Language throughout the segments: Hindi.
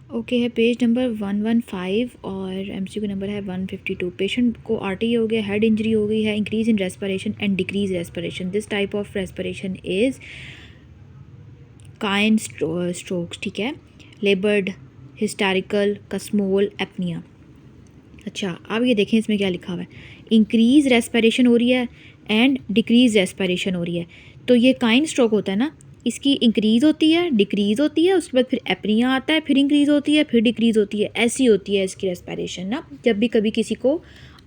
ओके है पेज नंबर 115 और एमसीक्यू नंबर है 152। पेशेंट को आरटी हो गया, हेड इंजरी हो गई है, increase in respiration and decrease respiration. This type of respiration is Cheyne Stokes, ठीक है, लेबर्ड, हिस्टैरिकल, कसमोल, एपनिया। अच्छा, अब ये देखें इसमें क्या लिखा हुआ है, इंक्रीज रेस्पिरेशन हो रही है एंड डिक्रीज रेस्पिरेशन हो रही है। तो ये काइन स्ट्रोक होता है ना, इसकी इंक्रीज़ होती है, डिक्रीज़ होती है, उसके बाद फिर एपनिया आता है, फिर इंक्रीज़ होती है, फिर डिक्रीज़ होती है। ऐसी होती है इसकी रेस्पिरेशन ना, जब भी कभी किसी को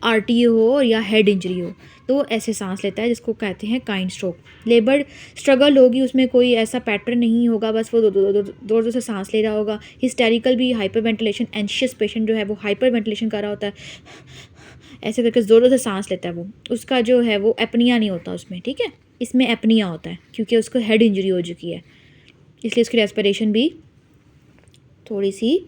आरटीए हो या हेड इंजरी हो तो ऐसे सांस लेता है, जिसको कहते हैं काइन स्ट्रोक। लेबर स्ट्रगल होगी, उसमें कोई ऐसा पैटर्न नहीं होगा, बस वो जोर से सांस ले रहा होगा। हिस्टेरिकल भी हाइपर वेंटिलेशन, एंशियस पेशेंट जो है वो हाइपर वेंटिलेशन कर रहा होता है, ऐसे करके ज़ोरों से सांस लेता है वो, उसका जो है वो एपनिया नहीं होता उसमें, ठीक है। इसमें एपनिया होता है क्योंकि उसको हेड इंजरी हो चुकी है, इसलिए उसकी रेस्पिरेशन भी थोड़ी सी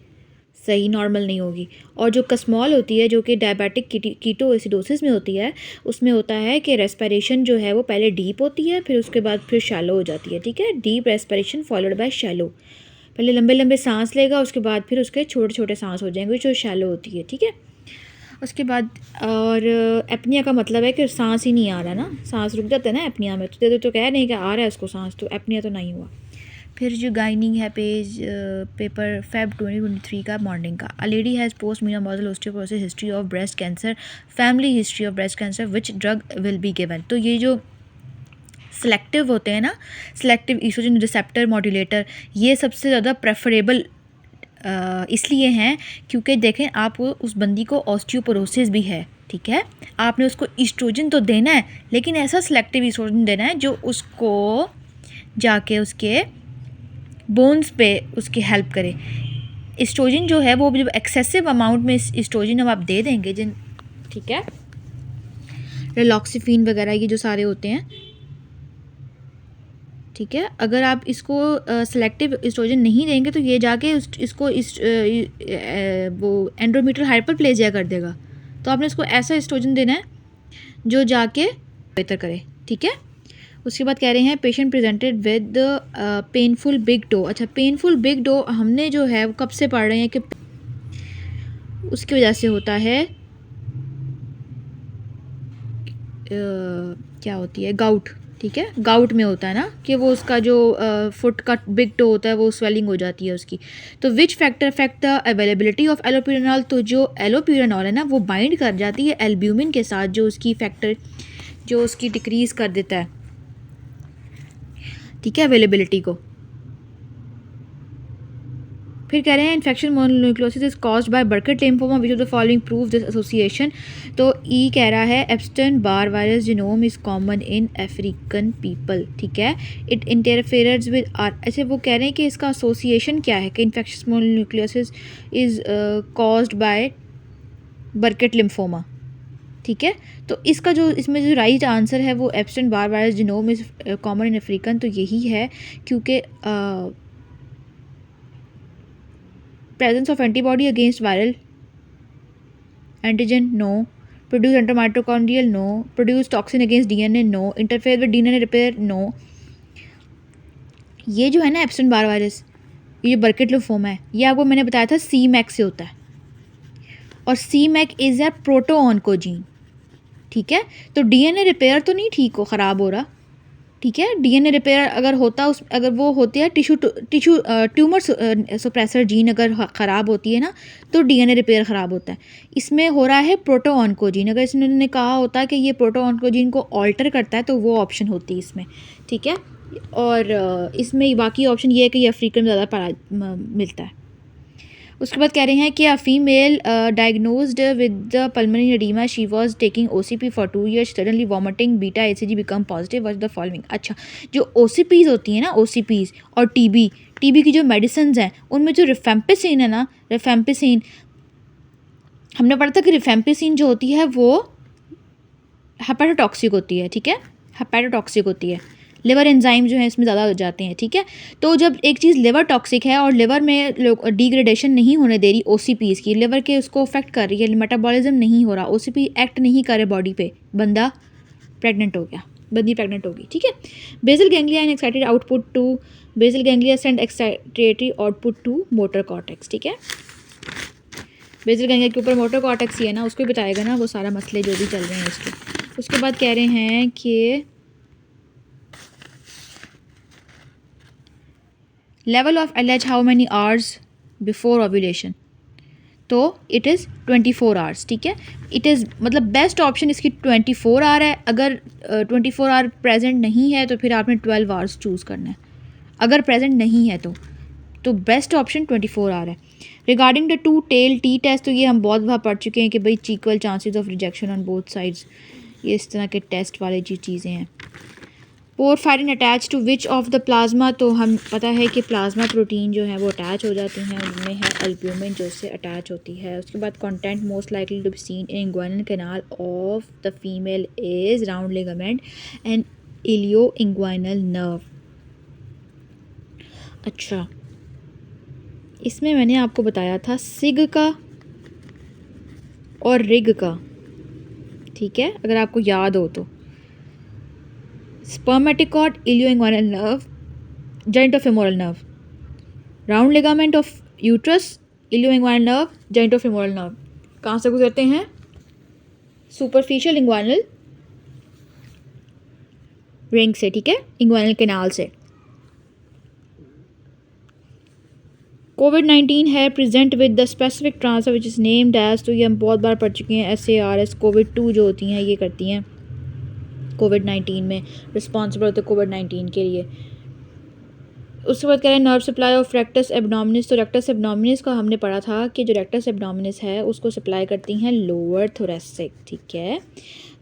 सही नॉर्मल नहीं होगी। और जो कसमॉल होती है, जो कि डायबिटिक कीटोएसिडोसिस में होती है, उसमें होता है कि रेस्पिरेशन जो है वो पहले डीप होती है, फिर उसके बाद फिर शैलो हो जाती है, ठीक है। Deep respiration followed by shallow, पहले लंबे लंबे सांस लेगा, उसके बाद फिर उसके छोटे छोटे सांस हो जाएंगे जो शैलो होती है, ठीक है। उसके बाद और एपनिया का मतलब है कि सांस ही नहीं आ रहा ना, सांस रुक जाता है ना एपनिया में, तो कह नहीं कि आ रहा है उसको सांस, तो एपनिया तो नहीं हुआ। फिर जो गाइनिंग है पेज पेपर फेब 2023 का मॉर्निंग का, a lady has post menopausal osteoporosis, history of breast cancer, family history of breast cancer, which drug will be given. तो ये जो सेलेक्टिव होते हैं ना, सेलेक्टिव ईस्ट्रोजन रिसेप्टर मॉड्यूलेटर, ये सबसे ज़्यादा प्रेफरेबल इसलिए हैं क्योंकि देखें आप उस बंदी को ऑस्टियोपोरोसिस भी है, ठीक है, आपने उसको ईस्ट्रोजन तो देना है, लेकिन ऐसा सेलेक्टिव ईस्ट्रोजन देना है जो उसको जाके उसके बोन्स पे उसकी हेल्प करे। ईस्ट्रोजन जो है वो जब एक्सेसिव अमाउंट में ईस्ट्रोजन अब आप दे देंगे जिन, ठीक है, रिलॉक्सिफिन वगैरह ये जो सारे होते हैं, ठीक है, अगर आप इसको सेलेक्टिव एस्ट्रोजन नहीं देंगे तो ये जाके इसको वो एंडोमेट्रियल हाइपरप्लेजिया कर देगा। तो आपने इसको ऐसा एस्ट्रोजन देना है जो जाके बेहतर करे, ठीक है। उसके बाद कह रहे हैं patient presented with painful big toe. अच्छा, पेनफुल बिग टो हमने जो है वो कब से पढ़ रहे हैं कि उसकी वजह से होता है क्या होती है, गाउट, ठीक है, गाउट में होता है ना कि वो उसका जो फुट का बिग टो होता है वो स्वेलिंग हो जाती है उसकी। तो which factor affect the availability of allopurinol, तो जो एलोप्यूरिनॉल है ना वो बाइंड कर जाती है एल्ब्यूमिन के साथ, जो उसकी फैक्टर जो उसकी डिक्रीज़ कर देता है, ठीक है, अवेलेबिलिटी को। फिर कह रहे हैं infection mononucleosis is caused by Burkitt lymphoma, which of the following prove this association. तो ई कह रहा है Epstein Barr virus genome is common in African people, ठीक है, इट इंटरफेयर्स विद आर। ऐसे वो कह रहे हैं कि इसका एसोसिएशन क्या है कि infection mononucleosis is caused by Burkitt lymphoma, ठीक है। तो इसका जो इसमें जो राइट आंसर है वो Epstein Barr virus genome is common in African, तो यही है क्योंकि presence of antibody against viral antigen, no. Produce antimitochondrial, no. Produce toxin against DNA, no. Interfere with DNA repair, no. ये जो है ना एप्स्टन बार वायरस, ये बर्केट लिम्फोमा है, ये आपको मैंने बताया था सी मैक से होता है, और सी मैक इज़ ए प्रोटोऑन्कोजीन, ठीक है। तो डीएनए रिपेयर तो नहीं ठीक हो, ख़राब हो रहा, ठीक है। डीएनए रिपेयर अगर होता उस अगर वो होती है टिश्यू ट्यूमर सुप्रेसर जीन अगर ख़राब होती है ना तो डीएनए रिपेयर ख़राब होता है। इसमें हो रहा है प्रोटोऑन्कोजीन, अगर इसने कहा होता कि ये प्रोटोऑन्कोजीन को ऑल्टर करता है तो वो ऑप्शन होती है इसमें, ठीक है। और इसमें बाकी ऑप्शन ये है कि ये अफ्रीकन में ज़्यादा मिलता है। उसके बाद कह रहे हैं कि a female diagnosed with the pulmonary oedema, she was taking OCP for 2 years, suddenly vomiting, beta ACG become positive, what the following. अच्छा, जो ओसीपीज होती हैं ना, ओसीपीज और टीबी की जो मेडिसिन हैं उनमें जो रिफेम्पिसिन है ना, रिफेम्पिसिन हमने पढ़ा था कि रिफेम्पिसिन जो होती है वो हेपेटोटॉक्सिक होती है, ठीक है, हेपेटोटॉक्सिक होती है, लिवर एंजाइम जो है इसमें ज़्यादा हो जाते हैं, ठीक है। तो जब एक चीज़ लिवर टॉक्सिक है और लिवर में डिग्रेडेशन नहीं होने दे रही ओसीपीज़ की, लिवर के उसको अफेक्ट कर रही है, मेटाबॉलिज्म नहीं हो रहा, ओसीपी एक्ट नहीं करे बॉडी पे, बंदा प्रेग्नेंट हो गया, बंदी प्रेग्नेंट होगी, ठीक है। Basal ganglia and excited output to basal ganglia send excitatory output to motor cortex, ठीक है। बेसल गैंग्लिया के ऊपर मोटर कॉर्टेक्स ही है ना, उसको ही बताएगा ना वो सारा मसले जो भी चल रहे हैं उसके। उसके बाद कह रहे हैं कि level of LH how many hours before ovulation, तो इट इज़ 24 आवर्स, ठीक है। इट इज़ मतलब बेस्ट ऑप्शन इसकी 24 आवर है। अगर 24 आवर प्रेजेंट नहीं है तो फिर आपने 12 आवर्स चूज़ करना है, अगर प्रेजेंट नहीं है तो बेस्ट ऑप्शन 24 आवर है। Regarding the two tail t test, तो ये हम बहुत बार पढ़ चुके हैं कि भाई equal chances of rejection on both sides, ये इस तरह के टेस्ट वाली जो चीज़ें हैं। Porphyrin attach to which of the plasma, तो हम पता है कि प्लाज्मा प्रोटीन जो है वो अटैच हो जाती हैं, उनमें है अल्ब्यूमिन जो उससे अटैच होती है। उसके बाद content most likely to be seen in inguinal canal of the female is round ligament and इलियो inguinal nerve. अच्छा, इसमें मैंने आपको बताया था सिग का और रिग का, ठीक है, अगर आपको याद हो तो। Spermatic cord, ilio inguinal nerve, genitofemoral nerve, round ligament of uterus, ilio inguinal nerve, genitofemoral nerve कहाँ से गुजरते हैं? सुपरफिशियल इंग्वाइनल रिंग से, ठीक है, इंग्वाइनल कैनाल से। कोविड-19 है present with the specific transfer which is named as, तो ये हम बहुत बार पढ़ चुके हैं। SARS कोविड-2 जो होती हैं ये करती हैं कोविड-19 में, रिस्पॉन्सिबल होते कोविड-19 के लिए। उसके बाद कह रहे हैं nerve supply of rectus abdominis, तो रेक्टस एब्डोमिनिस का हमने पढ़ा था कि जो रेक्टस एब्डोमिनिस है उसको सप्लाई करती हैं लोअर थोरेसिक, ठीक है।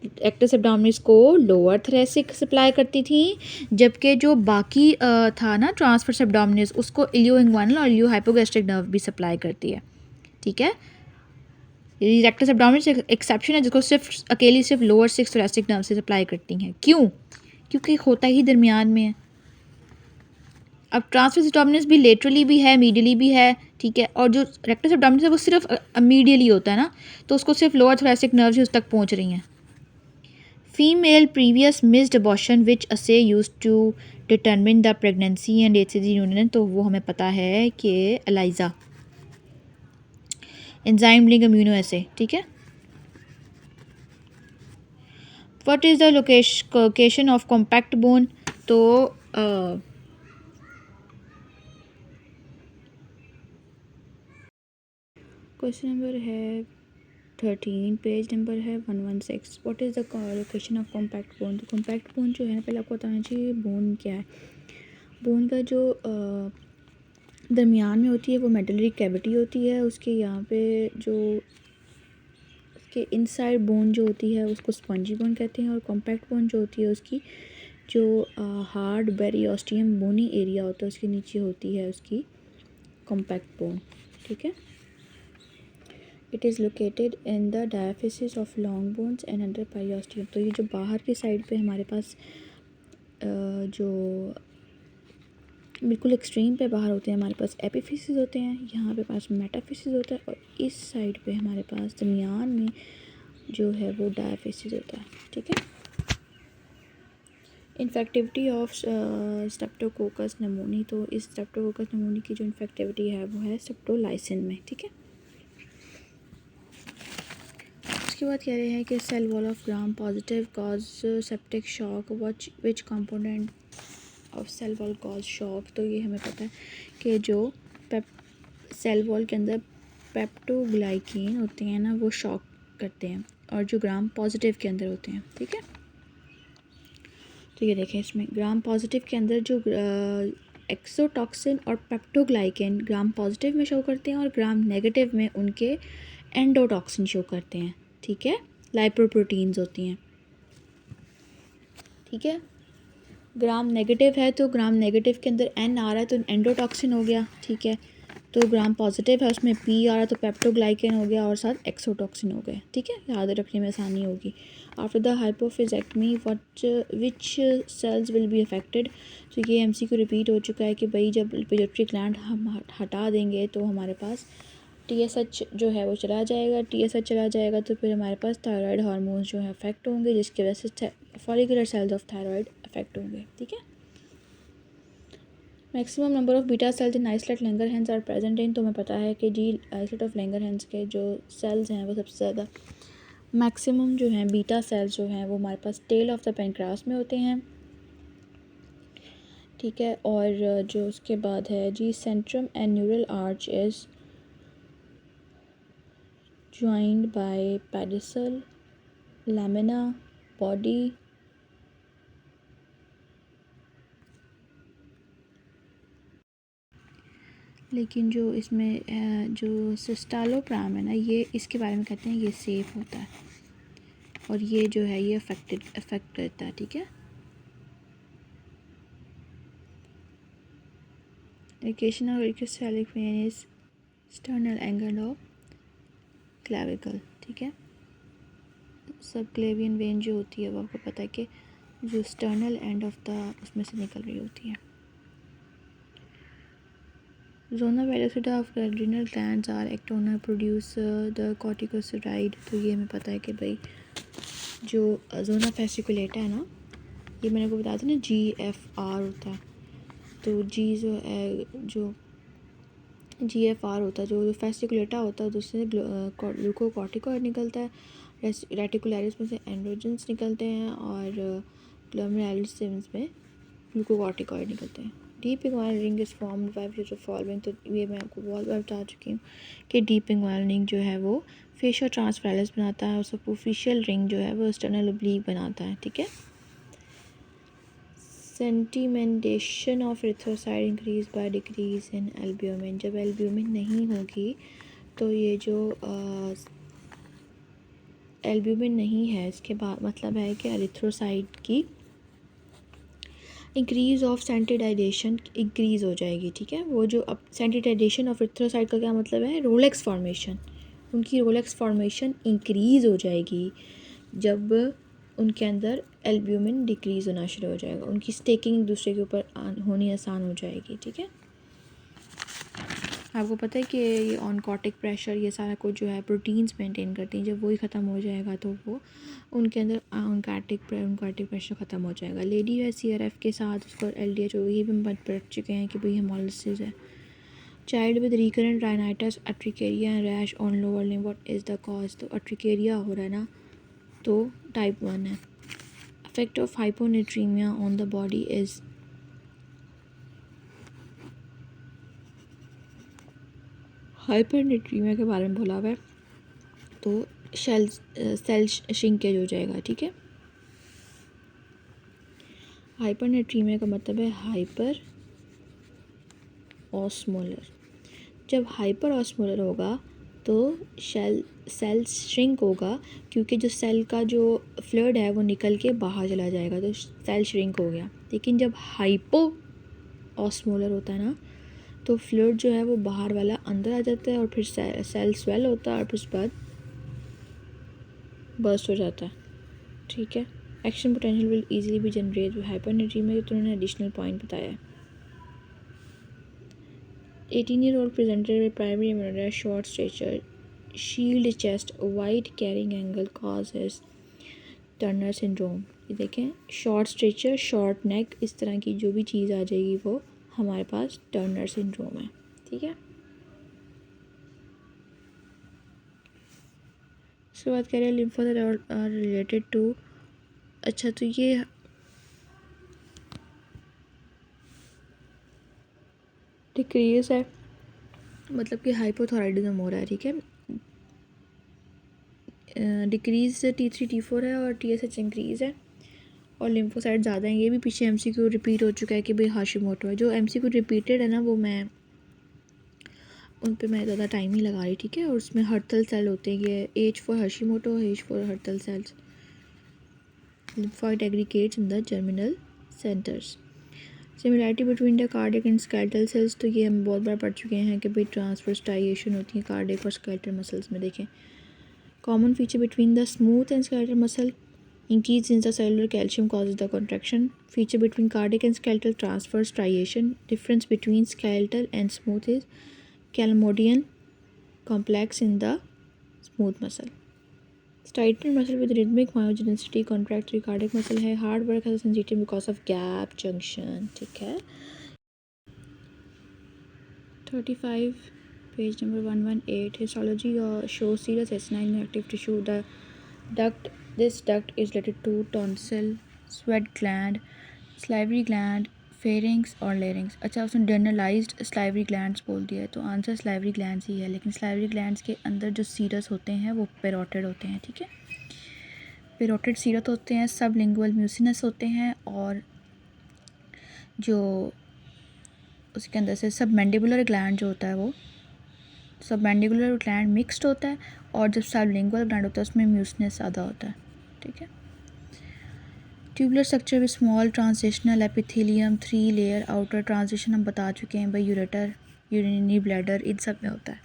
रेक्टस एब्डोमिनिस को लोअर थोरेसिक सप्लाई करती थी, जबकि जो बाकी था ना ट्रांसफर्स एब्डोमिनिस उसको इलियो इंग्वाइनल और इलियो हाइपोगैस्ट्रिक नर्व भी सप्लाई करती है, ठीक है। रेक्टस एब्डोमिनिस एक एक्सेप्शन है जिसको सिर्फ लोअर 6 थोरेसिक नर्व से सप्लाई करती हैं। क्यों? क्योंकि होता ही दरमियान में है। अब ट्रांसवर्स एब्डोमिनस भी लेटरली भी है, मीडियली भी है, ठीक है, और जो रेक्टस एब्डोमिनस है वो सिर्फ मीडियली होता है ना, तो उसको सिर्फ लोअर थोरेसिक नर्व ही उस तक पहुंच रही हैं। Female previous missed abortion which assay use to determine the pregnancy and HCG union, तो वो हमें पता है कि ELISA enzyme link immunoassay, ठीक है। What is the location of compact bone, तो क्वेश्चन नंबर है 13, पेज नंबर है 116। What is the location of compact bone, तो कॉम्पैक्ट बोन जो है ना, पहले आपको बताना चाहिए बोन क्या है। बोन का जो दरमियान में होती है वो मेडलरी कैविटी होती है, उसके यहाँ पे जो उसके इनसाइड बोन जो होती है उसको स्पंजी बोन कहते हैं, और कॉम्पैक्ट बोन जो होती है उसकी जो हार्ड बेरियोस्टियम बोनी एरिया होता है उसके नीचे होती है उसकी कॉम्पैक्ट बोन, ठीक है। It is located in the diaphysis of long bones and under periosteum, तो ये जो बाहर की साइड पे हमारे पास जो बिल्कुल एक्सट्रीम पे बाहर होते हैं हमारे पास एपिफिसिस होते हैं, यहाँ पे पास मेटाफिसिस होता है, और इस साइड पे हमारे पास दरमियान में जो है वो डायफिसिस होता है, ठीक है। इन्फेक्टिविटी ऑफ स्ट्रेप्टोकोकस नमूनी, तो इस स्ट्रेप्टोकोकस नमूनी की जो इन्फेक्टिविटी है वो है स्ट्रेप्टोलाइसिन में, ठीक है। उसके बाद कह रहे हैं कि cell wall of gram positive cause septic shock, which component of cell wall cause shock, तो ये हमें पता है कि जो सेल वॉल के अंदर पेप्टोग्लाइकेन होते हैं ना वो शॉक करते हैं, और जो ग्राम पॉजिटिव के अंदर होते हैं, ठीक है। तो ये देखें इसमें ग्राम पॉजिटिव के अंदर जो एक्सोटॉक्सिन और पेप्टोग्लाइकेन ग्राम पॉजिटिव में शो करते हैं, और ग्राम नेगेटिव में उनके एंडोटॉक्सिन शो करते हैं, ठीक है, लाइपोप्रोटीन्स होती हैं, ठीक है। ग्राम नेगेटिव है तो ग्राम नेगेटिव के अंदर N आ रहा है तो एंडोटॉक्सिन हो गया, ठीक है। तो ग्राम पॉजिटिव है उसमें P आ रहा है तो पेप्टोग्लाइकेन हो गया और साथ एक्सोटॉक्सिन हो गया, ठीक है, याद रखने में आसानी होगी। After the hypophysectomy which cells will be affected, तो ये MCQ रिपीट हो चुका है कि भाई जब पिट्यूटरी ग्लैंड हम हटा देंगे तो हमारे पास TSH जो है वो चला जाएगा, TSH चला जाएगा तो फिर हमारे पास थायराइड हार्मोन्स जो है अफेक्ट होंगे, जिसकी वजह से follicular cells of thyroid affect होंगे, ठीक है। Maximum number of beta cells in islet Langerhans are present in, तो हमें पता है कि जी आइसलेट ऑफ लैंगरहैंस के जो सेल्स हैं वो सबसे ज़्यादा मैक्सिमम जो हैं बीटा सेल्स जो हैं वो हमारे पास टेल ऑफ द पेनक्रास में होते हैं, ठीक है। और जो उसके बाद है जी centrum and neural arch is joined by pedicle lamina body लेकिन जो इसमें जो सिस्टालोप्राम है ना, ये इसके बारे में कहते हैं ये सेफ़ होता है और ये जो है ये अफेक्ट करता है, ठीक है। लोकेशन ऑफ क्रिस्टैलिक vein is sternal angle of clavicle, ठीक है। सब क्लेवियन वेन जो होती है वो आपको पता है कि जो स्टर्नल एंड ऑफ द उसमें से निकल रही होती है। जोना वेलोसिटा ऑफ एड्रिनल ग्लैंड्स आर एक्टोना प्रोड्यूस द कॉर्टिकोस्टेरॉइड, तो ये हमें पता है कि भाई जो जोना फेसिकुलेटा है ना, ये मैंने को बताया था ना GFR होता है, तो जी जो GFR होता है जो फेसिकुलेटा होता है तो उससे ग्लूकोकॉर्टिकॉइड निकलता है, रेटिकुलरिस में से एंड्रोजन्स निकलते हैं और ग्लोमेरुलस में ग्लूकोकॉर्टिकॉइड निकलते हैं। Deep inguinal ring is formed by which of following, तो ये मैं आपको बहुत बार बता चुकी हूँ कि डीप इंग्वाइनल रिंग जो है वो फेशियो ट्रांसफेरस बनाता है और सुपरफिशियल रिंग जो है वो एक्सटर्नल ओब्लीक बनाता है, ठीक है। Sedimentation of erythrocyte increase by decrease in albumin, जब एल्ब्यूमिन नहीं होगी तो ये जो एल्ब्यूमिन नहीं है इसके बाद मतलब है कि एरिथ्रोसाइट की इंक्रीज़ ऑफ सेंटिडाइजेशन इंक्रीज़ हो जाएगी, ठीक है। वो जो अब सेंटिडाइजेशन ऑफ एरिथ्रोसाइट का क्या मतलब है, रोलेक्स फॉर्मेशन, उनकी रोलेक्स फॉर्मेशन इंक्रीज़ हो जाएगी जब उनके अंदर एल्ब्यूमिन डिक्रीज़ होना शुरू हो जाएगा, उनकी स्टेकिंग एक दूसरे के ऊपर होनी आसान हो जाएगी, ठीक है। आपको पता है कि ये ऑनकॉटिक प्रेशर ये सारा कुछ जो है प्रोटीन्स मेंटेन करती हैं, जब वही ख़त्म हो जाएगा तो वो उनके अंदर ऑनकॉटिक प्रेशर ख़त्म हो जाएगा। लेडी है CRF के साथ उसको LDH हो, ये भी हम पढ़ चुके हैं कि भाई हेमोलिसिस है। Child with recurrent rhinitis urticaria and rash on lower limb, what is the cause, तो अर्टिकेरिया हो रहा है ना, तो टाइप 1 है। Effect of hyponatraemia on the body is, हाइपरनेट्रीमिया के बारे में बोला हुआ है तो सेल श्रिंकेज हो जाएगा, ठीक है। हाइपरनेट्रीमिया का मतलब है हाइपर ऑस्मोलर, जब हाइपर ऑस्मोलर होगा तो सेल श्रिंक होगा क्योंकि जो सेल का जो फ्लूइड है वो निकल के बाहर चला जाएगा तो सेल श्रिंक हो गया। लेकिन जब हाइपो ऑस्मोलर होता है ना तो फ्लूइड जो है वो बाहर वाला अंदर आ जाता है और फिर सेल स्वेल होता है और फिर उसके बाद बर्स्ट हो जाता है, ठीक है। एक्शन पोटेंशियल विल इजीली भी जनरेट विद हाइपरनेट्रीमिया, में तो उन्होंने एडिशनल पॉइंट बताया है। 18-year-old presented with primary amenorrhea, short stature, shield chest, wide carrying angle causes Turner syndrome. ये देखें शॉर्ट स्ट्रेचर, शॉर्ट नेक, इस तरह की जो भी चीज़ आ जाएगी वो हमारे पास टर्नर सिंड्रोम है, ठीक है। उसके बाद कह रहे हैं लिम्फोसाइट आर रिलेटेड टू, अच्छा तो ये डिक्रीज है मतलब कि हाइपोथायराइडिज्म हो रहा है, ठीक है। डिक्रीज T3 T4 है और TSH इंक्रीज़ है और लिम्फोसाइट ज़्यादा हैं। ये भी पीछे MCQ रिपीट हो चुका है कि भाई हाशिमोटो है। जो MCQ रिपीटेड है ना वो मैं उन पे मैं ज़्यादा टाइम ही लगा रही, ठीक है। और उसमें हर्टल सेल होते हैं, ये H for Hashimoto, H for Hurthle cells, lymphoid aggregates in the germinal centers, similarity between the cardiac and skeletal cells, तो ये हम बहुत बार पढ़ चुके हैं कि भाई ट्रांसफर स्टाइएशन होती है कार्डियक और स्केलेटल मसल्स में। देखें common feature between the smooth and skeletal muscle, increase in the cellular calcium causes the contraction, feature between cardiac and skeletal transfer striation, difference between skeletal and smooth is Calmodian complex in the smooth muscle, टाइटन muscle with rhythmic myogenicity, contract cardiac muscle है, हार्ड वर्क है sensitive because of gap junction, ठीक है। 35 page number 118 histology shows serous S9 active tissue. This duct is related to tonsil, sweat gland, salivary gland, pharynx और larynx। अच्छा, उसने generalized salivary glands बोल दिया है, तो आंसर salivary glands ही है, लेकिन salivary glands के अंदर जो serous होते हैं वो parotid होते हैं, ठीक है। parotid serous होते हैं, sublingual mucinous होते हैं, और जो उसके अंदर से सबमैंडिबुलर ग्लैंड जो होता है वो सबमैंडिबुलर ग्लैंड मिक्स्ड होता है, और जब सबलिंगुअल ग्लैंड होता है उसमें म्यूसिनस ज़्यादा होता है, ठीक है। Tubular structure with small transitional epithelium, 3 layer outer transition हम बता चुके हैं भाई, यूरेटर, यूरिनरी ब्लैडर, इन सब में होता है।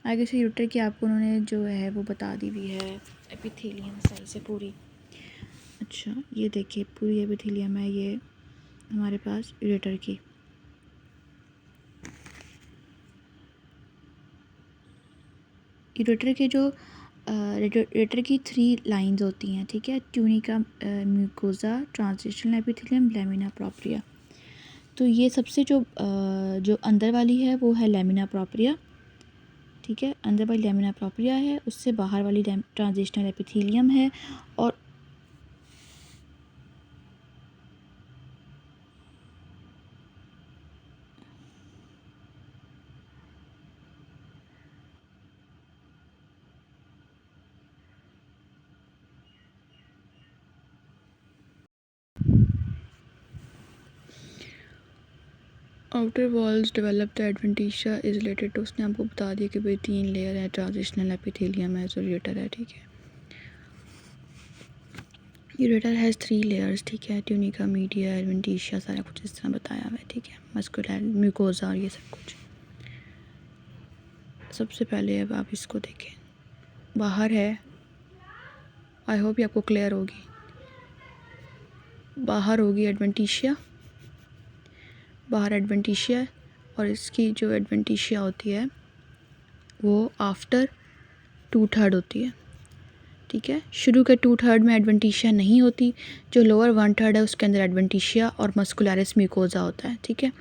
आगे से यूरेटर की आपको उन्होंने जो है वो बता दी हुई है एपिथेलियम साइज से पूरी। अच्छा, ये देखिए पूरी एपिथेलियम है ये हमारे पास यूरेटर की। यूरेटर के जो यूरेटर की 3 लाइंस होती हैं, ठीक है। Tunica, mucosa, transitional epithelium, lamina propria. तो ये सबसे जो अंदर वाली है वो है लैमिना प्रोप्रिया, ठीक है। अंदर वाली लैमिना प्रोप्रिया है, उससे बाहर वाली ट्रांजिशनल एपिथेलियम है, और outer walls develop the adventitia is related to, उसने आपको बता दिया कि भाई 3 लेयर है, ट्रांजिशनल एपिथेलियम है, यूरेटर है, ठीक है। यूरेटर हैज़ 3 लेयर्स, ठीक है। ट्यूनिका, मीडिया, एडवेंटिशिया, सारा कुछ इस तरह बताया हुआ है, ठीक है। मस्कुलर, म्यूकोजा और ये सब कुछ। सबसे पहले अब आप इसको देखें, बाहर है, आई होप ये आपको क्लियर होगी, बाहर होगी एडवेंटिशिया, बाहर एडवेंटिशिया है, और इसकी जो एडवेंटिशिया होती है वो आफ्टर 2/3 होती है, ठीक है। शुरू के 2/3 में एडवेंटिशिया नहीं होती, जो लोअर 1/3 है उसके अंदर एडवेंटिशिया और मस्कुलरिस म्यूकोजा होता है, ठीक है।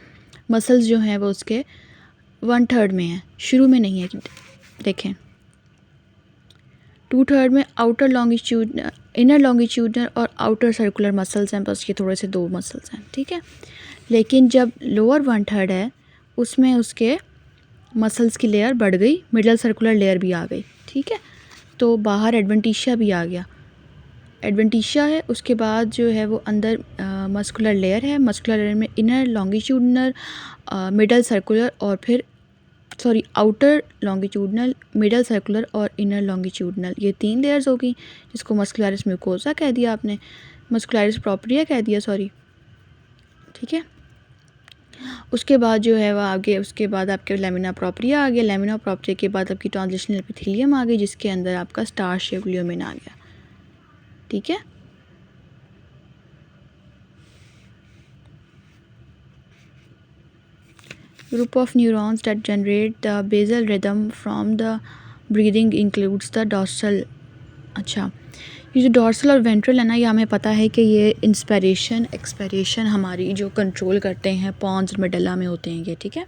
मसल्स जो हैं वो उसके 1/3 में हैं, शुरू में नहीं है। देखें 2/3 में आउटर लॉन्गिट्यूड, इनर लॉन्गिट्यूडनल और आउटर सर्कुलर मसल्स हैं, बस ये थोड़े से 2 मसल्स हैं, ठीक है। लेकिन जब लोअर 1/3 है उसमें उसके मसल्स की लेयर बढ़ गई, मिडल सर्कुलर लेयर भी आ गई, ठीक है। तो बाहर एडवेंटिशिया भी आ गया, एडवेंटिशिया है, उसके बाद जो है वो अंदर मस्कुलर लेयर है, मस्कुलर लेयर में इनर लॉन्गिट्यूडनल, मिडल सर्कुलर और फिर आउटर लॉन्गिट्यूडनल, मिडल सर्कुलर और इनर लॉन्गिट्यूडनल, ये 3 लेयर्स हो गई, जिसको मस्कुलरिस म्यूकोसा कह दिया आपने, मस्कुलरिस प्रोप्रिया कह दिया, सॉरी, ठीक है। उसके बाद जो है वह आगे, उसके बाद आपके लैमिना प्रोप्रिया आ गया, लैमिना प्रोप्रिया के बाद आपकी ट्रांजिशनल एपिथेलियम आ गई, जिसके अंदर आपका स्टार शेप ल्यूमेन आ गया, ठीक है। Group of neurons that generate the basal rhythm from the breathing includes the dorsal। अच्छा, ये जो डॉर्सल और वेंट्रल है ना, ये हमें पता है कि ये इंस्पिरेशन एक्सपिरेशन हमारी जो कंट्रोल करते हैं पॉन्स और मेडुला में होते हैं ये, ठीक है।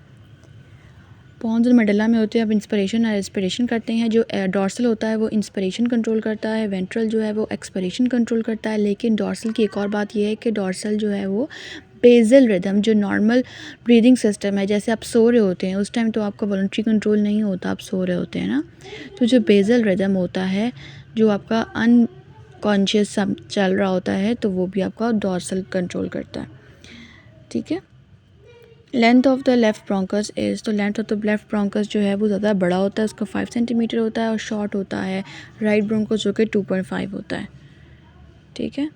पॉन्स और मेडुला में होते हैं, अब इंस्पिरेशन और एक्सपिरेशन करते हैं। जो डॉर्सल होता है वो इंस्पिरेशन कंट्रोल करता है, वेंट्रल जो है वो एक्सपिरेशन कंट्रोल करता है। लेकिन डॉर्सल की एक और बात ये है कि डॉर्सल जो है वो बेसल रिदम, जो नॉर्मल ब्रीदिंग सिस्टम है, जैसे आप सो रहे होते हैं उस टाइम तो आपका वॉलंटरी कंट्रोल नहीं होता, आप सो रहे होते हैं ना, तो जो बेसल रिदम होता है, जो आपका अनकॉन्शियस चल रहा होता है, तो वो भी आपका डॉर्सल कंट्रोल करता है, ठीक है। Length of the left bronchus is, तो length of the left bronchus जो है वो ज़्यादा बड़ा होता है, उसका 5 सेंटीमीटर होता है, और शॉर्ट होता है राइट ब्रोंकस जो कि 2.5 होता है, ठीक है।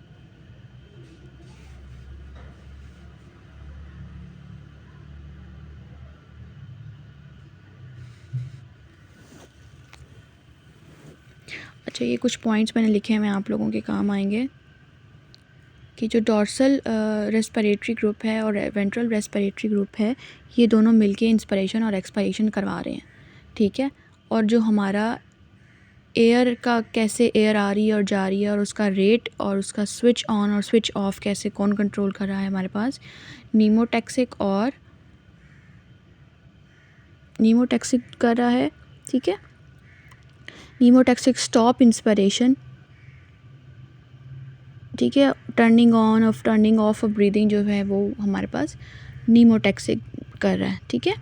अच्छा, ये कुछ पॉइंट्स मैंने लिखे हैं, आप लोगों के काम आएंगे, कि जो डॉर्सल रेस्पिरेटरी ग्रुप है और वेंट्रल रेस्पिरेटरी ग्रुप है, ये दोनों मिलके इंस्पिरेशन और एक्सपिरेशन करवा रहे हैं, ठीक है। और जो हमारा एयर का कैसे एयर आ रही है और जा रही है और उसका रेट और उसका स्विच ऑन और स्विच ऑफ कैसे कौन कंट्रोल कर रहा है हमारे पास नीमोटैक्सिक कर रहा है, ठीक है। नीमोटैक्सिक स्टॉप इंस्पिरेशन, ठीक है। Turning on off turning of of breathing जो है वो हमारे पास नीमोटैक्सिक कर रहा है, ठीक है।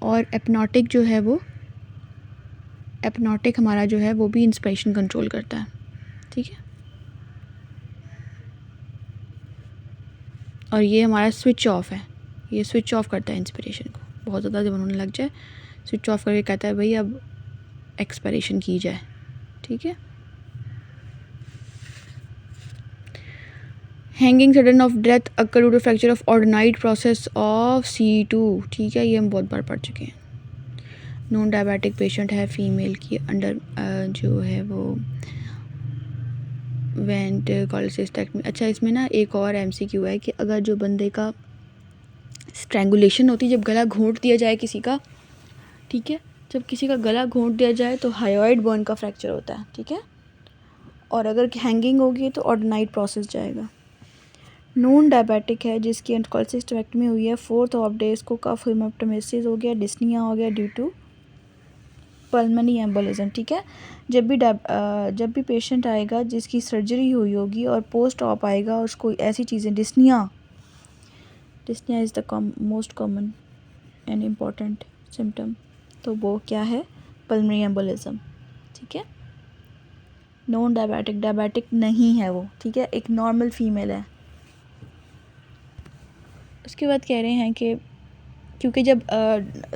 और एपनॉटिक जो है वो एपनॉटिक हमारा जो है वो भी इंस्पिरेशन कंट्रोल करता है, ठीक है। और ये हमारा स्विच ऑफ है, ये स्विच ऑफ करता है इंस्पिरेशन को। बहुत ज़्यादा जब उन्होंने लग जाए स्विच ऑफ करके कहता है भाई अब एक्सपिरेशन की जाए, ठीक है। Hanging sudden of death occur due to fracture of ऑर्डिनाइड प्रोसेस ऑफ C2, ठीक है। ये हम बहुत बार पढ़ चुके हैं। नॉन डायबिटिक पेशेंट है, फीमेल की अंडर जो है वो वेंट कॉलेसिस्टेक्टमी। अच्छा, इसमें ना एक और MCQ है कि अगर जो बंदे का स्ट्रैंगुलेशन होती है, जब गला घोंट दिया जाए किसी का, ठीक है, जब किसी का गला घोंट दिया जाए तो हायोइड बोन का फ्रैक्चर होता है, ठीक है। और अगर हैंगिंग होगी तो ऑर्डिनाइड प्रोसेस जाएगा। नॉन डायबिटिक है जिसकी कॉलेसिस्टेक्टमी हुई है 4th ऑफ डे, इसको कफ हेमेप्टोमेसिस हो गया, डिस्निया हो गया ड्यू टू पल्मनी एम्बोलिज्म, ठीक है। जब भी पेशेंट आएगा जिसकी सर्जरी हुई होगी और पोस्ट ऑप आएगा और उसको ऐसी चीज़ें dyspnoea is the most common and important symptom, तो वो क्या है, पल्मनी एम्बोलिज्म, ठीक है। नॉन डायबिटिक नहीं है वो, ठीक है, एक नॉर्मल फीमेल है। उसके बाद कह रहे हैं कि क्योंकि जब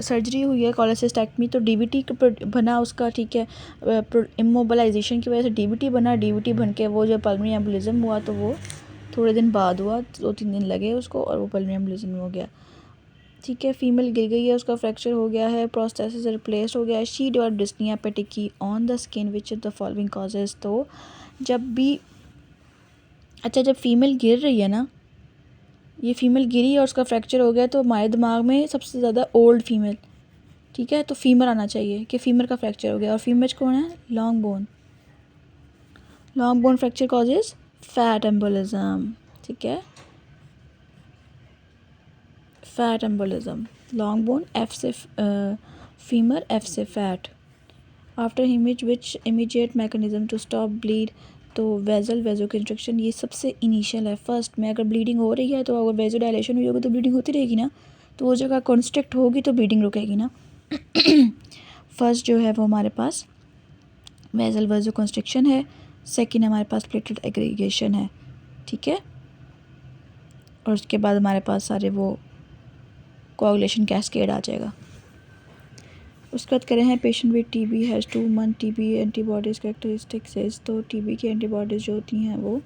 सर्जरी हुई है कॉलेसिस्टेक्टमी तो DVT बना उसका, ठीक है। इमोबलाइजेशन की वजह से DVT बना, DVT बन के वो जब पल्मनी एम्बोलिज्म हुआ तो वो थोड़े दिन बाद हुआ, 2-3 दिन लगे उसको और वो पल्मनी एम्बोलिज्म हो गया, ठीक है। फीमेल गिर गई है, उसका फ्रैक्चर हो गया है, प्रोस्थेसिस रिप्लेस हो गया है। She developed dyspnoea petechiae on the skin which the following causes. तो जब भी जब फीमेल गिर रही है ना, ये फीमेल गिरी और उसका फ्रैक्चर हो गया, तो हमारे दिमाग में सबसे ज़्यादा ओल्ड फीमेल, ठीक है, तो फीमेल आना चाहिए कि फीमेल का फ्रैक्चर हो गया। और फीमेल कौन है, long bone fracture causes fat embolism, ठीक है। Fat embolism, long bone, F से फीमर, F से fat. After haemorrhage which immediate mechanism to stop bleed, तो वेजो कंस्ट्रक्शन ये सबसे इनिशियल है। फर्स्ट में अगर ब्लीडिंग हो रही है तो अगर वेजो डायलेशन हुई होगी तो ब्लीडिंग होती रहेगी ना, तो वो जगह कॉन्स्ट्रिक्ट होगी तो ब्लीडिंग रुकेगी ना। फर्स्ट जो है वो हमारे पास वेजो कंस्ट्रक्शन है, सेकेंड हमारे पास प्लेटेड एग्रीगेशन है, ठीक है। और उसके बाद हमारे पास सारे वो कोआगुलेशन कैस्केड आ जाएगा। उसके बाद करें हैं patient with TB has 2 month TB antibodies characteristics. तो TB की एंटीबॉडीज़ जो होती हैं वो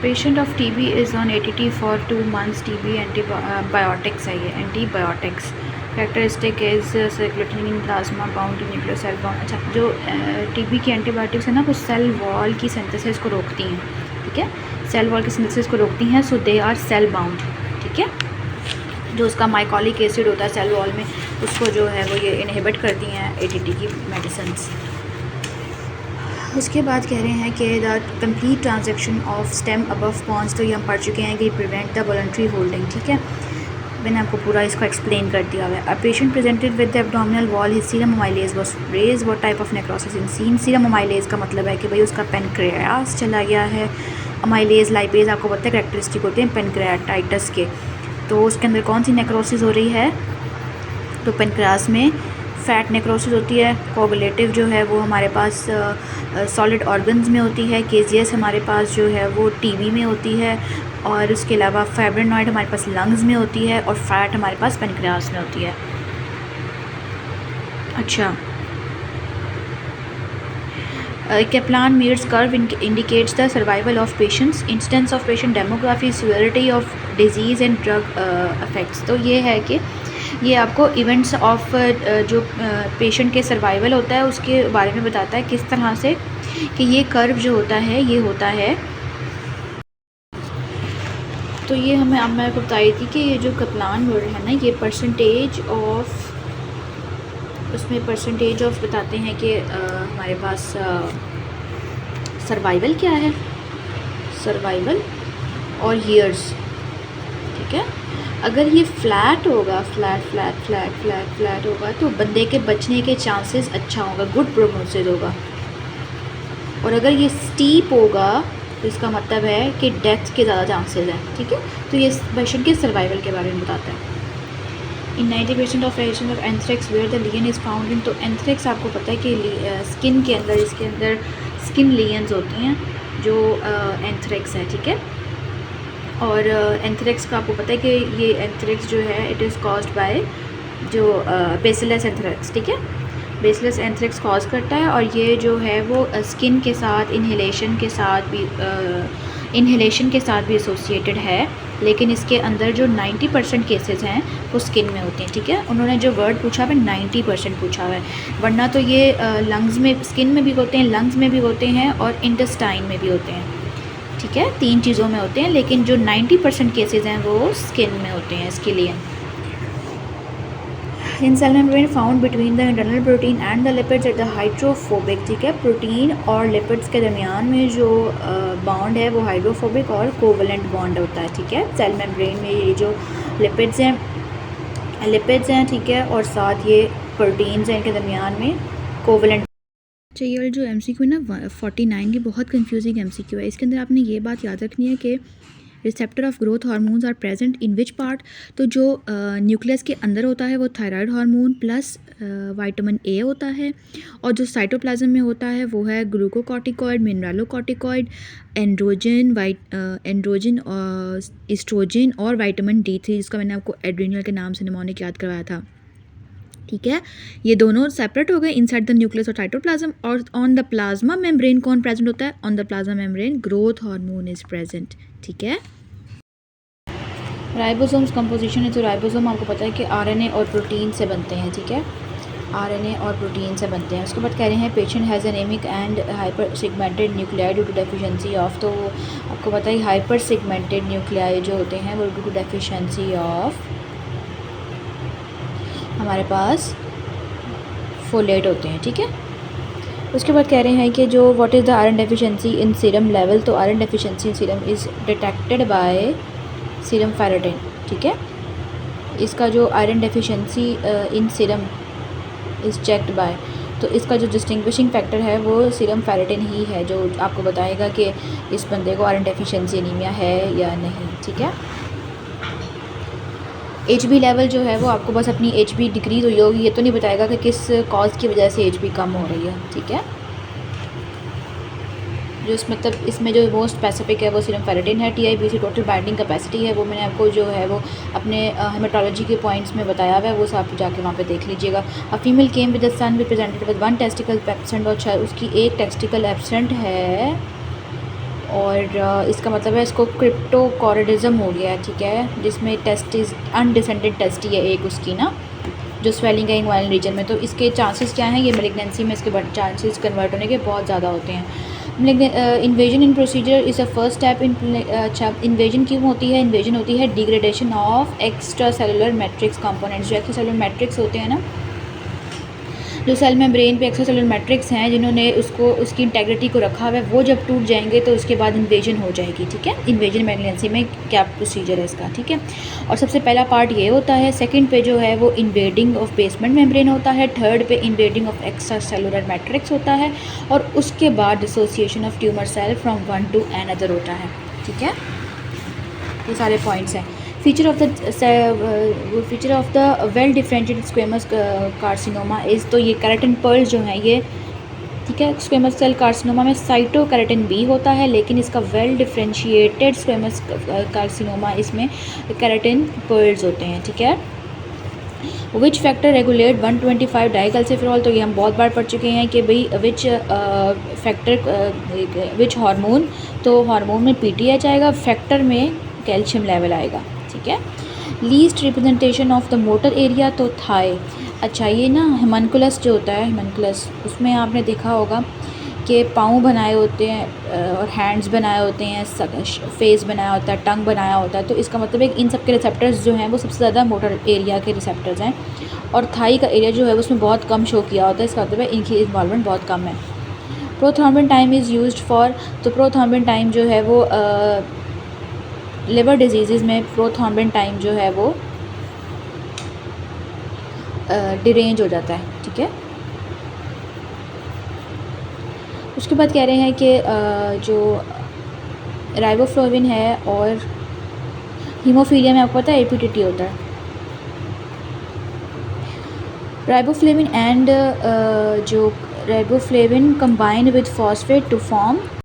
patient of TB is on ATT for 2 months। TB antibiotics है, ये antibiotics. Characteristic is circulating in plasma bound nuclear cell bound. अच्छा, जो TB की एंटीबायोटिक्स है ना वो सेल वॉल की सिंथेसिस को रोकती हैं, ठीक है, सेल वॉल की सिंथेसिस को रोकती हैं, सो दे आर सेल बाउंड, ठीक है। जो उसका माइकॉलिक एसिड होता है सेल वॉल में, उसको जो है वो ये इनहिबिट करती हैं ATT की मेडिसिन्स। उसके बाद कह रहे हैं कि the complete transaction of stem above pons, तो ये हम पढ़ चुके हैं कि प्रिवेंट द वॉलंटरी होल्डिंग, ठीक है। मैंने आपको पूरा इसको एक्सप्लेन कर दिया हुआ है। A patient presented with the abdominal wall, his serum amylase was raise, what type of necrosis in seen. Serum amylase का मतलब है कि भाई उसका पेनक्रियास चला गया है। अमाइलेज लाइपेज आपको पता है कैरेक्टरिस्टिक होते हैं पेनक्रियाटाइटिस के, तो उसके अंदर कौन सी नेक्रोसिस हो रही है, तो पेनक्रियास में फैट नेक्रोसिस होती है। कोगुलेटिव जो है वो हमारे पास सॉलिड ऑर्गन्स में होती है। केजियस हमारे पास जो है वो TB में होती है। और उसके अलावा फाइब्रिनॉइड हमारे पास लंग्स में होती है और फैट हमारे पास पेनक्रियास में होती है। अच्छा, Kaplan Meier's curve indicates the survival of patients, incidence of patient demography, severity of disease and drug effects। तो ये है कि ये आपको इवेंट्स ऑफ जो पेशेंट के सर्वाइवल होता है उसके बारे में बताता है, किस तरह से कि ये कर्व जो होता है ये होता है तो ये हमें अब मैं आपको बताई थी कि ये जो कप्लान वर्ड है ना, ये परसेंटेज ऑफ, उसमें परसेंटेज ऑफ बताते हैं कि हमारे पास सर्वाइवल क्या है, सर्वाइवल और ईयर्स, ठीक है। अगर ये फ्लैट होगा, flat flat flat flat flat होगा तो बंदे के बचने के चांसेस अच्छा होगा, गुड प्रोग्नोसिस होगा। और अगर ये स्टीप होगा तो इसका मतलब है कि डेथ के ज़्यादा चांसेस हैं, ठीक है। तो ये पेशेंट के सर्वाइवल के बारे में बताता है। In 90% of patient of anthrax where the lesion is found in, तो एंथ्रेक्स आपको पता है कि स्किन के अंदर, इसके अंदर स्किन लियंस होती हैं जो एंथ्रेक्स है, ठीक है। और एंथ्रेक्स का आपको पता है कि ये एंथ्रेक्स जो है इट इज़ कॉज्ड बाय जो बेसिलस एंथ्रेक्स, ठीक है। बेसिलस एंथ्रेक्स कॉज करता है और ये जो है वो स्किन के साथ, इन्हेलेशन के साथ भी एसोसिएटेड है, लेकिन इसके अंदर जो 90% केसेस हैं वो स्किन में होते हैं, ठीक है। उन्होंने जो वर्ड पूछा है 90% पूछा हुआ है, वरना तो ये लंग्स में, स्किन में भी होते हैं, लंग्स में भी होते हैं और इंटेस्टाइन में भी होते हैं, ठीक है। 3 चीज़ों में होते हैं, लेकिन जो 90% केसेस हैं वो स्किन में होते हैं, इसके लिए। In cell membrane found between the internal protein and the lipids at the hydrophobic, ठीक है। प्रोटीन और लिपिड्स के दरमियान में जो बॉन्ड है वो हाइड्रोफोबिक और कोवलेंट बॉन्ड होता है, ठीक है। सेल मेम्ब्रेन में ये जो लिपिड्स हैं, ठीक है, और साथ ये प्रोटीन्स हैं, इनके दरमियान में कोवलेंट। अच्छा, ये वाली जो MCQ है ना 49 की बहुत कंफ्यूजिंग MCQ है। इसके अंदर आपने ये बात याद रखनी है कि receptor of growth hormones are present in which part, तो जो न्यूक्लियस के अंदर होता है वो thyroid hormone plus vitamin A होता है, और जो साइटोप्लाज्म में होता है वो है ग्लूकोकॉर्टिकॉइड, मिनरलोकॉर्टिकॉइड, एंड्रोजन और एस्ट्रोजन और विटामिन D3, जिसका मैंने आपको एड्रीनल के नाम से निमोनिक याद करवाया था, ठीक है। ये दोनों सेपरेट हो गए इनसाइड द न्यूक्लियस और साइटोप्लाज्म। और ऑन द प्लाज्मा मेम्ब्रेन कौन प्रेजेंट होता है? On the plasma membrane growth hormone is present, ठीक है। राइबोसोम्स कंपोजिशन है, तो राइबोसोम आपको पता है कि RNA और प्रोटीन से बनते हैं, ठीक है। RNA और प्रोटीन से बनते हैं। उसके बाद कह रहे हैं patient has anaemic and hypersegmented nuclei due to deficiency of, तो आपको पता है हाइपर सेगमेंटेड न्यूक्लियाई जो होते हैं वो ड्यू टू डेफिशिएंसी ऑफ हमारे पास फोलेट होते हैं, ठीक है। उसके बाद कह रहे हैं कि जो what is the iron deficiency in serum level, तो iron deficiency in serum is detected by serum ferritin, ठीक है। इसका जो iron deficiency in serum is checked by, तो इसका जो डिस्टिंग्विशिंग फैक्टर है वो सीरम फेरेटिन ही है, जो आपको बताएगा कि इस बंदे को आयरन डेफिशिएंसी एनीमिया है या नहीं, ठीक है। HB लेवल जो है वो आपको बस अपनी HB डिक्रीज़ हुई होगी, ये तो नहीं बताएगा कि किस कॉज की वजह से HB कम हो रही है, ठीक है। जो मतलब इसमें जो मोस्ट स्पेसिफिक है वो सीरम फेरेटिन है। TIBC टोटल बाइंडिंग कैपेसिटी है, वो मैंने आपको जो है वो अपने हेमाटोलॉजी के पॉइंट्स में बताया हुआ है, वो आप जाके वहाँ पे देख लीजिएगा। A female came with the son भी प्रेजेंटेड विद 1 टेस्टिकल एब्सेंट, और उसकी एक टेस्टिकल एब्सेंट है, और इसका मतलब है इसको क्रिप्टोकॉरिडिज्म हो गया है, ठीक है, जिसमें टेस्टिस अनडिसेंडेड टेस्टी है एक उसकी ना, जो स्वेलिंग है इंग्वाइनल रीजन में। तो इसके चांसेस क्या हैं? ये मैलिग्नेंसी में इसके चांसेस कन्वर्ट होने के बहुत ज़्यादा होते हैं। Invasion in procedure is a first step in, अच्छा इन्वेजन क्यों होती है? इन्वेजन होती है degradation of extracellular matrix components, जो एक्स्ट्रा सेलुलर मैट्रिक्स होते हैं ना, जो सेल मेम्ब्रेन पे एक्स्ट्रा सेलुलर मैट्रिक्स हैं जिन्होंने उसकी इंटेग्रिटी को रखा हुआ है, वो जब टूट जाएंगे तो उसके बाद इन्वेजन हो जाएगी, ठीक है। इन्वेजन मैलिग्नेंसी में क्या प्रोसीजर है इसका, ठीक है। और सबसे पहला पार्ट ये होता है, सेकंड पे जो है वो इन्वेडिंग ऑफ बेसमेंट मेम्ब्रेन होता है, थर्ड पे invading of extracellular matrix होता है, और उसके बाद dissociation of tumour cell from one to another होता है, ठीक है। ये सारे पॉइंट्स हैं। Feature of the well differentiated squamous carcinoma is, तो ये केराटिन पर्ल्स जो हैं ये, ठीक है, स्क्वेमस सेल कार्सिनोमा में साइटोकेराटिन B होता है, लेकिन इसका वेल डिफरेंशिएटेड स्क्वेमस कार्सिनोमा इसमें केराटिन पर्ल्स होते हैं, ठीक है। विच फैक्टर रेगुलेट 125 डाइकल्सिफेरॉल, तो ये हम बहुत बार पढ़ चुके हैं कि भाई विच फैक्टर, विच हार्मोन, तो हार्मोन में PTH आएगा, फैक्टर में कैल्शियम लेवल आएगा, ठीक है। Least representation of the motor area, तो थाई, अच्छा ये ना हेमनकुलस जो होता है, हेमनकुलस उसमें आपने देखा होगा के पाँव बनाए होते हैं और हैंड्स बनाए होते हैं, फेस बनाया होता है, टंग बनाया होता है, तो इसका मतलब है कि इन सब के रिसेप्टर्स जो हैं वो सबसे ज़्यादा मोटर एरिया के रिसेप्टर्स हैं, और थाई का एरिया जो है उसमें बहुत कम शो किया होता है। इसका मतलब है इनकी इन्वॉल्वमेंट बहुत कम है। Prothrombin time is used for, तो प्रोथ्रोम्बिन टाइम जो है वो लिवर डिजीज़ में प्रोथ्रोम्बिन टाइम जो है वो डिरेंज हो जाता है, ठीक है। उसके बाद कह रहे हैं कि जो राइबोफ्लोविन है और हीमोफीलिया में आपको पता है एपीटीटी होता है। राइबोफ्लेविन एंड जो riboflavin combine with phosphate to form